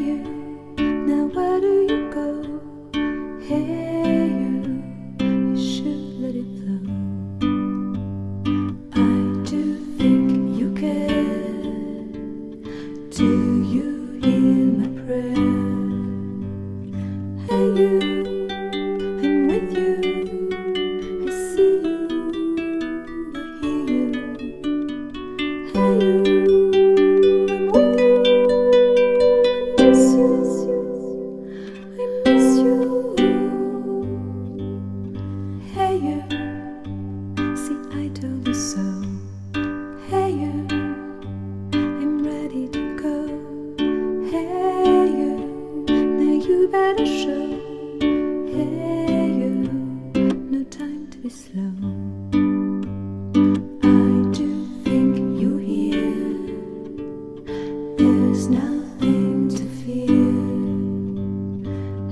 you, now where do you go? Hey you should let it flow. I do think you care. Do you hear my prayer? Hey you, I'm with you. I see you, I hear you. Hey you, I'm with you. I miss you, I miss you. Hey you, see I told you so. Hey you, I'm ready to go. Hey you, now you better show. Hey you, no time to be slow. I do think you hear. There's nothing to fear.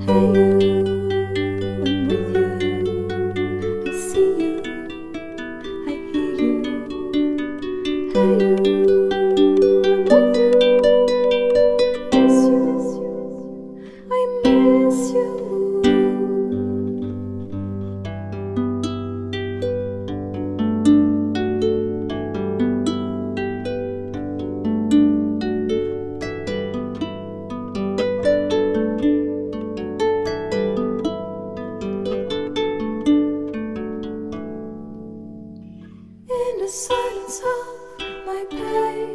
Hey you, I'm with you. I see you, I hear you. Hey you, I'm with you. I miss you. In the silence of my pain,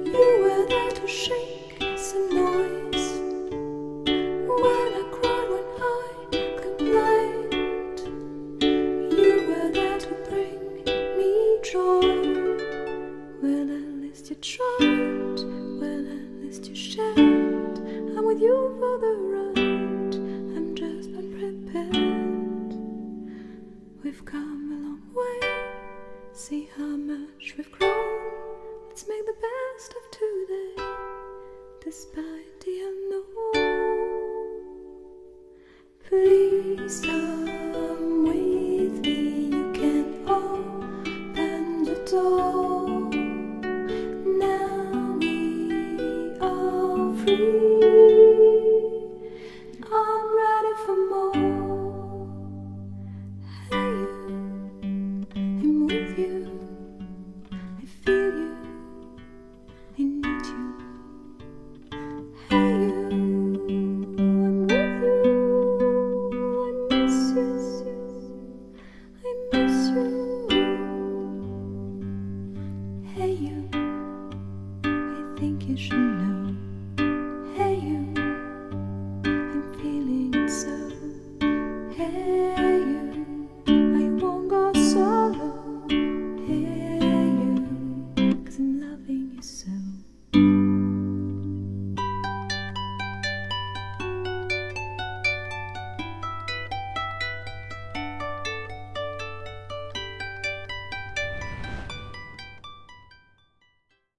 you were there to shake some noise. When I cried, when I complained, you were there to bring me joy. Well, at least you tried, well, at least you shared. I'm with you for the ride, I'm just unprepared. We've come a long way, see how much we've grown. Let's make the best of today, despite the unknown. Please come with me, you can open the door. Now we are free.